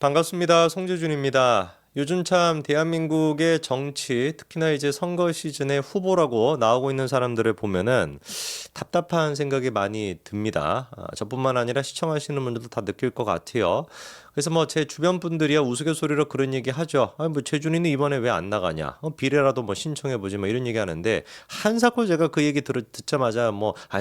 반갑습니다. 송재준입니다. 요즘 참 대한민국의 정치, 특히나 이제 선거 시즌의 후보라고 나오고 있는 사람들을 보면은 답답한 생각이 많이 듭니다. 저뿐만 아니라 시청하시는 분들도 다 느낄 것 같아요. 그래서 뭐 제 주변 분들이야 우스갯소리로 그런 얘기 하죠. 뭐 재준이는 이번에 왜 안 나가냐? 비례라도 뭐 신청해 보지 뭐 이런 얘기 하는데 한사코 제가 그 얘기 듣자마자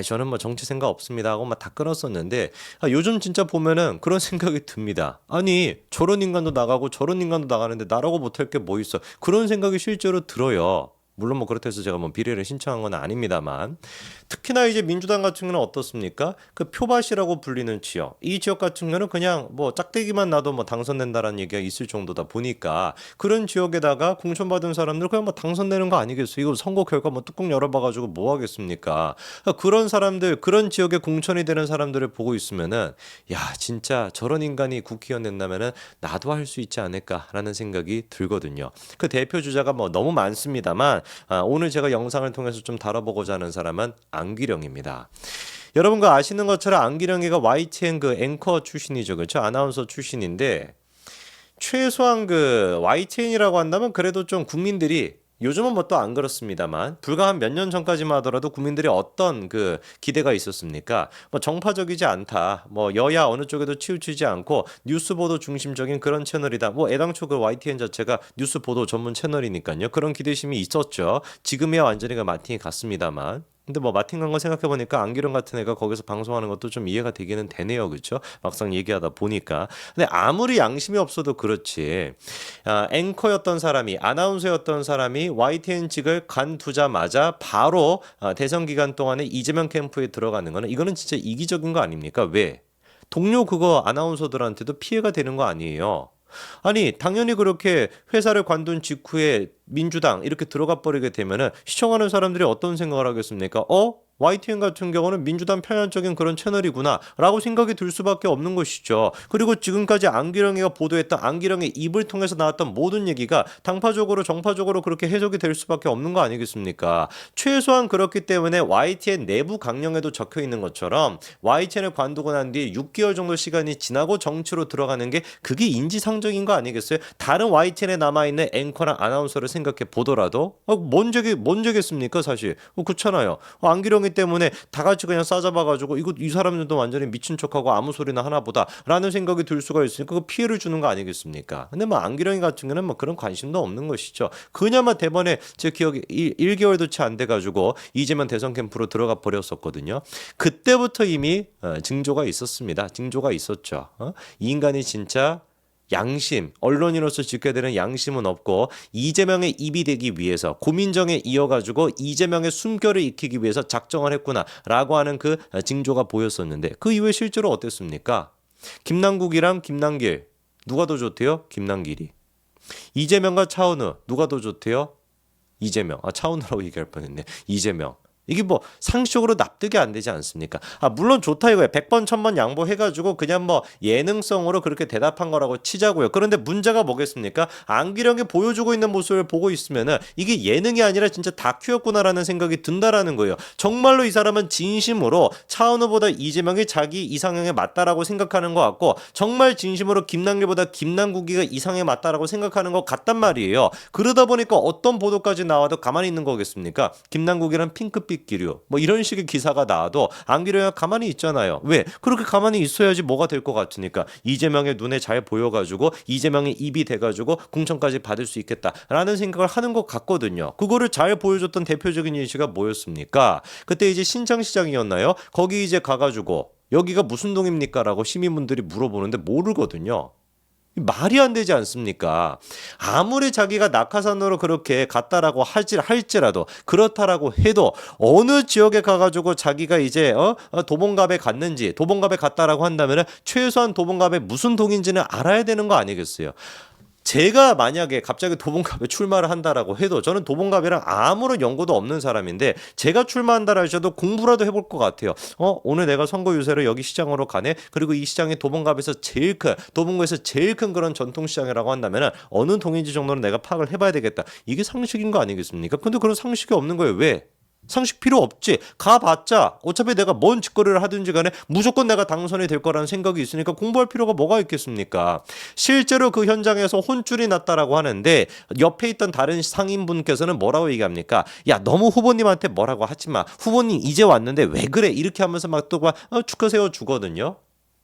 저는 뭐 정치 생각 없습니다 하고 막 다 끊었었는데 요즘 진짜 보면은 그런 생각이 듭니다. 아니 저런 인간도 나가고 저런 인간도 나가는데 나라고 못할 게 뭐 있어? 그런 생각이 실제로 들어요. 물론 뭐 그렇다 해서 제가 뭐 비례를 신청한 건 아닙니다만 특히나 이제 민주당 같은 경우는 어떻습니까? 그 표밭이라고 불리는 지역 이 지역 같은 경우는 그냥 뭐 짝대기만 나도 뭐 당선된다라는 얘기가 있을 정도다 보니까 그런 지역에다가 공천받은 사람들 그냥 뭐 당선되는 거 아니겠어요? 이거 선거 결과 뭐 뚜껑 열어봐가지고 뭐 하겠습니까? 그런 사람들 그런 지역에 공천이 되는 사람들을 보고 있으면은 야 진짜 저런 인간이 국회의원 된다면은 나도 할 수 있지 않을까라는 생각이 들거든요. 그 대표 주자가 뭐 너무 많습니다만 오늘 제가 영상을 통해서 좀 다뤄보고자 하는 사람은 안기령입니다. 여러분과 아시는 것처럼 안기령이가 YTN 그 앵커 출신이죠. 그렇죠? 아나운서 출신인데 최소한 그 YTN이라고 한다면 그래도 좀 국민들이 요즘은 뭐 또 안 그렇습니다만 불과 한 몇 년 전까지만 하더라도 국민들이 어떤 그 기대가 있었습니까? 뭐 정파적이지 않다. 뭐 여야 어느 쪽에도 치우치지 않고 뉴스 보도 중심적인 그런 채널이다. 뭐 애당초 그 YTN 자체가 뉴스 보도 전문 채널이니까요. 그런 기대심이 있었죠. 지금이야 완전히 그 마틴이 갔습니다만. 근데 뭐 마틴 간 거 생각해 보니까 안기령 같은 애가 거기서 방송하는 것도 좀 이해가 되기는 되네요, 그렇죠? 막상 얘기하다 보니까. 근데 아무리 양심이 없어도 그렇지. 앵커였던 사람이 아나운서였던 사람이 YTN직을 관두자마자 바로 대선 기간 동안에 이재명 캠프에 들어가는 거는 이거는 진짜 이기적인 거 아닙니까? 왜? 동료 그거 아나운서들한테도 피해가 되는 거 아니에요. 아니 당연히 그렇게 회사를 관둔 직후에 민주당 이렇게 들어가 버리게 되면은 시청하는 사람들이 어떤 생각을 하겠습니까? YTN 같은 경우는 민주당 편향적인 그런 채널이구나 라고 생각이 들 수밖에 없는 것이죠. 그리고 지금까지 안기령이가 보도했던 안기령의 입을 통해서 나왔던 모든 얘기가 당파적으로 정파적으로 그렇게 해석이 될 수밖에 없는 거 아니겠습니까? 최소한 그렇기 때문에 YTN 내부 강령에도 적혀 있는 것처럼 YTN을 관두고 난 뒤에 6개월 정도 시간이 지나고 정치로 들어가는 게 그게 인지상정인 거 아니겠어요? 다른 YTN에 남아있는 앵커랑 아나운서를 생각해 보더라도 뭔 죄겠습니까 사실? 그렇잖아요. 안기령이 때문에 다 같이 그냥 싸잡아가지고 이 사람들도 완전히 미친 척하고 아무 소리나 하나보다라는 생각이 들 수가 있으니까 그 피해를 주는 거 아니겠습니까? 근데 뭐 안기령이 같은 경우는 뭐 그런 관심도 없는 것이죠. 그냐마 대번에 제 기억에 1개월도 채 안 돼가지고 이재명 대선 캠프로 들어가 버렸었거든요. 그때부터 이미 징조가 있었습니다. 징조가 있었죠. 이 인간이 진짜 양심, 언론인으로서 지켜야 되는 양심은 없고 이재명의 입이 되기 위해서 고민정에 이어가지고 이재명의 숨결을 익히기 위해서 작정을 했구나라고 하는 그 징조가 보였었는데 그 이후에 실제로 어땠습니까? 김남국이랑 김남길 누가 더 좋대요? 김남길이. 이재명과 차은우 누가 더 좋대요? 이재명. 차은우라고 얘기할 뻔했네. 이재명. 이게 뭐 상식적으로 납득이 안 되지 않습니까? 물론 좋다 이거예요. 100번 1000번 양보해가지고 그냥 뭐 예능성으로 그렇게 대답한 거라고 치자고요. 그런데 문제가 뭐겠습니까? 안기령이 보여주고 있는 모습을 보고 있으면은 이게 예능이 아니라 진짜 다큐였구나라는 생각이 든다라는 거예요. 정말로 이 사람은 진심으로 차은우보다 이재명이 자기 이상형에 맞다라고 생각하는 것 같고 정말 진심으로 김남길보다 김남국이가 이상형에 맞다라고 생각하는 것 같단 말이에요. 그러다 보니까 어떤 보도까지 나와도 가만히 있는 거겠습니까? 김남국이랑 핑크빛 기류 뭐 이런 식의 기사가 나와도 안기령이 가만히 있잖아요. 왜? 그렇게 가만히 있어야지 뭐가 될 것 같으니까 이재명의 눈에 잘 보여가지고 이재명의 입이 돼가지고 공천까지 받을 수 있겠다라는 생각을 하는 것 같거든요. 그거를 잘 보여줬던 대표적인 예시가 뭐였습니까? 그때 이제 신창시장이었나요? 거기 이제 가가지고 여기가 무슨 동입니까? 라고 시민분들이 물어보는데 모르거든요. 말이 안 되지 않습니까? 아무리 자기가 낙하산으로 그렇게 갔다라고 할지라도 그렇다라고 해도 어느 지역에 가가지고 자기가 이제 도봉갑에 갔는지 도봉갑에 갔다라고 한다면 최소한 도봉갑에 무슨 동인지는 알아야 되는 거 아니겠어요? 제가 만약에 갑자기 도봉갑에 출마를 한다라고 해도 저는 도봉갑이랑 아무런 연고도 없는 사람인데 제가 출마한다라 하셔도 공부라도 해볼 것 같아요. 오늘 내가 선거 유세로 여기 시장으로 가네. 그리고 이 시장이 도봉갑에서 도봉구에서 제일 큰 그런 전통시장이라고 한다면 어느 동인지 정도는 내가 파악을 해봐야 되겠다. 이게 상식인 거 아니겠습니까? 근데 그런 상식이 없는 거예요. 왜? 상식 필요 없지. 가봤자 어차피 내가 뭔 짓거리를 하든지 간에 무조건 내가 당선이 될 거라는 생각이 있으니까 공부할 필요가 뭐가 있겠습니까? 실제로 그 현장에서 혼쭐이 났다라고 하는데 옆에 있던 다른 상인분께서는 뭐라고 얘기합니까? 야, 너무 후보님한테 뭐라고 하지 마. 후보님 이제 왔는데 왜 그래? 이렇게 하면서 막 또 축하 세워 주거든요.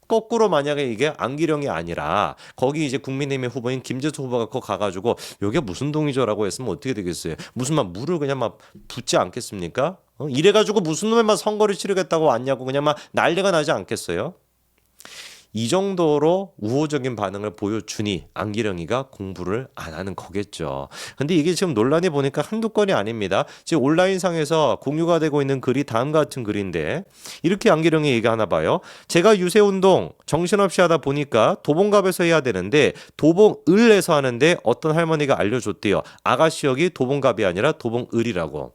거꾸로 만약에 이게 안기령이 아니라 거기 이제 국민의힘의 후보인 김재수 후보가 거 가가지고 이게 무슨 동의죠라고 했으면 어떻게 되겠어요? 무슨 막 물을 그냥 막 붓지 않겠습니까? 이래가지고 무슨 놈에만 선거를 치르겠다고 왔냐고 그냥 막 난리가 나지 않겠어요? 이 정도로 우호적인 반응을 보여주니 안기령이가 공부를 안 하는 거겠죠. 근데 이게 지금 논란이 보니까 한두 건이 아닙니다. 지금 온라인상에서 공유가 되고 있는 글이 다음 같은 글인데 이렇게 안기령이 얘기하나 봐요. 제가 유세운동 정신없이 하다 보니까 도봉갑에서 해야 되는데 도봉을에서 하는데 어떤 할머니가 알려줬대요. 아가씨 여기 도봉갑이 아니라 도봉을이라고.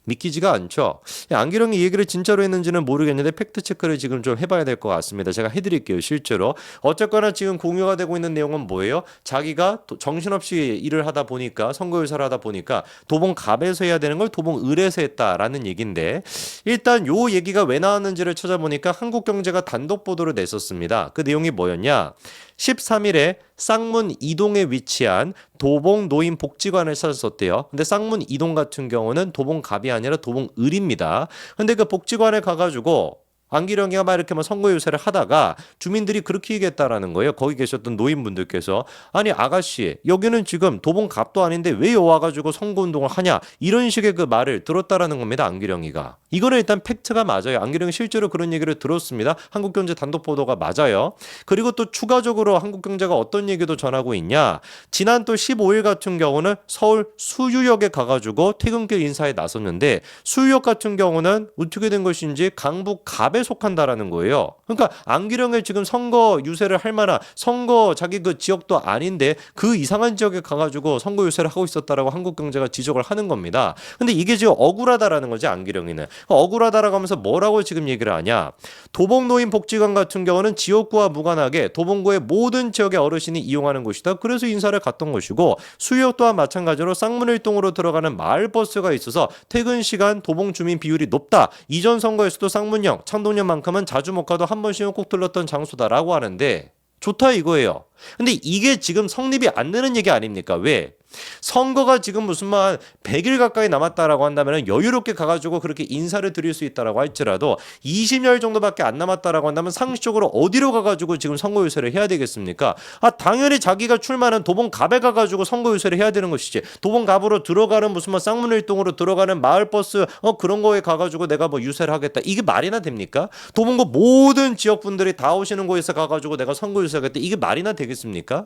믿기지가 않죠. 안기령이 이 얘기를 진짜로 했는지는 모르겠는데 팩트 체크를 지금 좀 해봐야 될 것 같습니다. 제가 해드릴게요. 실제로. 어쨌거나 지금 공유가 되고 있는 내용은 뭐예요? 자기가 정신없이 일을 하다 보니까 선거유사를 하다 보니까 도봉갑에서 해야 되는 걸 도봉을에서 했다라는 얘기인데 일단 요 얘기가 왜 나왔는지를 찾아보니까 한국경제가 단독 보도를 냈었습니다. 그 내용이 뭐였냐? 13일에 쌍문 이동에 위치한 도봉 노인복지관을 찾았었대요. 근데 쌍문 이동 같은 경우는 도봉갑이 아니라 도봉을입니다. 근데 그 복지관에 가가지고 안기령이가 막 이렇게 막 선거 유세를 하다가 주민들이 그렇게 얘기했다라는 거예요. 거기 계셨던 노인분들께서 아니 아가씨 여기는 지금 도봉갑도 아닌데 왜 와가지고 선거운동을 하냐 이런 식의 그 말을 들었다라는 겁니다. 안기령이가. 이거는 일단 팩트가 맞아요. 안기령이 실제로 그런 얘기를 들었습니다. 한국경제 단독 보도가 맞아요. 그리고 또 추가적으로 한국경제가 어떤 얘기도 전하고 있냐. 지난 또 15일 같은 경우는 서울 수유역에 가가지고 퇴근길 인사에 나섰는데 수유역 같은 경우는 어떻게 된 것인지 강북 갑에 속한다라는 거예요. 그러니까 안기령을 지금 선거 유세를 할 만한 선거 자기 그 지역도 아닌데 그 이상한 지역에 가가지고 선거 유세를 하고 있었다라고 한국경제가 지적을 하는 겁니다. 근데 이게 지금 억울하다라는 거지 안기령이는. 억울하다라고 하면서 뭐라고 지금 얘기를 하냐. 도봉노인복지관 같은 경우는 지역구와 무관하게 도봉구의 모든 지역의 어르신이 이용하는 곳이다. 그래서 인사를 갔던 것이고 수유역 또한 마찬가지로 쌍문일동으로 들어가는 마을버스가 있어서 퇴근 시간 도봉 주민 비율이 높다. 이전 선거에서도 쌍문역, 창동역만큼은 자주 못 가도 한 번씩은 꼭 들렀던 장소다라고 하는데 좋다 이거예요. 근데 이게 지금 성립이 안 되는 얘기 아닙니까? 왜? 선거가 지금 무슨 말 100일 가까이 남았다라고 한다면 여유롭게 가가지고 그렇게 인사를 드릴 수 있다라고 할지라도 20여 정도밖에 안 남았다라고 한다면 상식적으로 어디로 가가지고 지금 선거 유세를 해야 되겠습니까? 당연히 자기가 출마하는 도봉갑에 가가지고 선거 유세를 해야 되는 것이지. 도봉갑으로 들어가는 무슨 뭐 쌍문일동으로 들어가는 마을버스 그런 거에 가가지고 내가 뭐 유세를 하겠다. 이게 말이나 됩니까? 도봉구 모든 지역 분들이 다 오시는 곳에서 가가지고 내가 선거 유세하겠다. 이게 말이나 되겠습니까?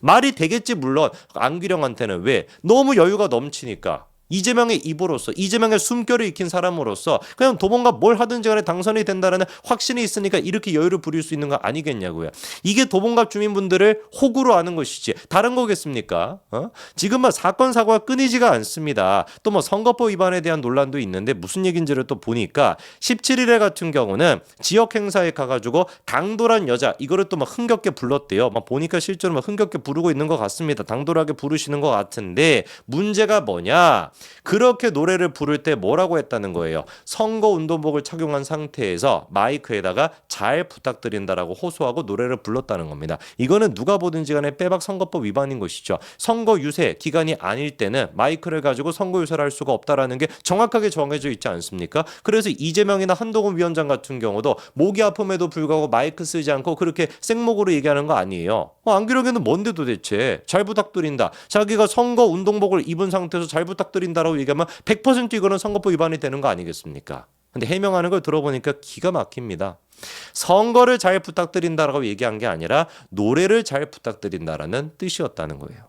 말이 되겠지 물론 안기령한테는 왜? 너무 여유가 넘치니까. 이재명의 입으로서 이재명의 숨결을 익힌 사람으로서 그냥 도봉갑 뭘 하든지 간에 당선이 된다는 확신이 있으니까 이렇게 여유를 부릴 수 있는 거 아니겠냐고요. 이게 도봉갑 주민분들을 호구로 하는 것이지 다른 거겠습니까? 지금 막 사건 사고가 끊이지가 않습니다. 또 뭐 선거법 위반에 대한 논란도 있는데 무슨 얘긴지를 또 보니까 17일에 같은 경우는 지역 행사에 가가지고 당돌한 여자 이거를 또 막 흥겹게 불렀대요. 막 보니까 실제로 막 흥겹게 부르고 있는 것 같습니다. 당돌하게 부르시는 것 같은데 문제가 뭐냐? 그렇게 노래를 부를 때 뭐라고 했다는 거예요. 선거 운동복을 착용한 상태에서 마이크에다가 잘 부탁드린다라고 호소하고 노래를 불렀다는 겁니다. 이거는 누가 보든지 간에 빼박 선거법 위반인 것이죠. 선거 유세 기간이 아닐 때는 마이크를 가지고 선거 유세를 할 수가 없다라는 게 정확하게 정해져 있지 않습니까? 그래서 이재명이나 한동훈 위원장 같은 경우도 목이 아픔에도 불구하고 마이크 쓰지 않고 그렇게 생목으로 얘기하는 거 아니에요. 안기령에는 뭔데 도대체 잘 부탁드린다. 자기가 선거 운동복을 입은 상태에서 잘 부탁드린다라고 얘기하면 100% 이거는 선거법 위반이 되는 거 아니겠습니까? 근데 해명하는 걸 들어보니까 기가 막힙니다. 선거를 잘 부탁드린다라고 얘기한 게 아니라 노래를 잘 부탁드린다라는 뜻이었다는 거예요.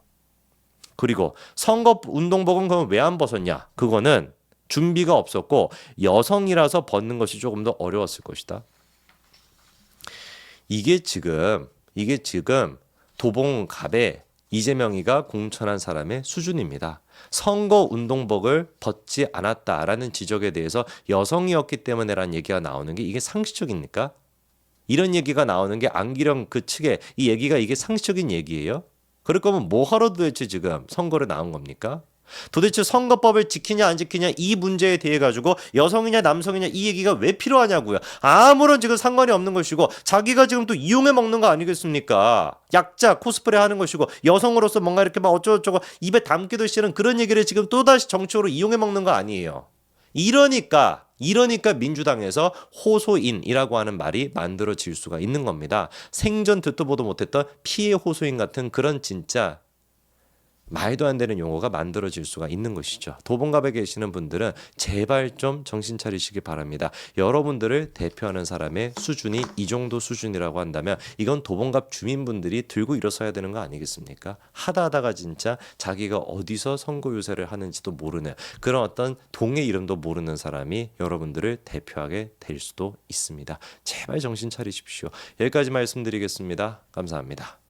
그리고 선거 운동복은 그럼 왜 안 벗었냐? 그거는 준비가 없었고 여성이라서 벗는 것이 조금 더 어려웠을 것이다. 이게 지금 도봉갑에 이재명이가 공천한 사람의 수준입니다. 선거 운동복을 벗지 않았다라는 지적에 대해서 여성이었기 때문에라는 얘기가 나오는 게 이게 상식적입니까? 이런 얘기가 나오는 게 안기령 그 측에 이 얘기가 이게 상식적인 얘기예요? 그럴 거면 뭐하러 도대체 지금 선거를 나온 겁니까? 도대체 선거법을 지키냐 안 지키냐 이 문제에 대해 가지고 여성이냐 남성이냐 이 얘기가 왜 필요하냐고요. 아무런 지금 상관이 없는 것이고 자기가 지금 또 이용해 먹는 거 아니겠습니까? 약자 코스프레 하는 것이고 여성으로서 뭔가 이렇게 막 어쩌고저쩌고 입에 담기도 싫은 그런 얘기를 지금 또다시 정치적으로 이용해 먹는 거 아니에요. 이러니까 민주당에서 호소인이라고 하는 말이 만들어질 수가 있는 겁니다. 생전 듣도 보도 못했던 피해 호소인 같은 그런 진짜 말도 안 되는 용어가 만들어질 수가 있는 것이죠. 도봉갑에 계시는 분들은 제발 좀 정신 차리시기 바랍니다. 여러분들을 대표하는 사람의 수준이 이 정도 수준이라고 한다면 이건 도봉갑 주민분들이 들고 일어서야 되는 거 아니겠습니까? 하다가 진짜 자기가 어디서 선거 유세를 하는지도 모르는 그런 어떤 동의 이름도 모르는 사람이 여러분들을 대표하게 될 수도 있습니다. 제발 정신 차리십시오. 여기까지 말씀드리겠습니다. 감사합니다.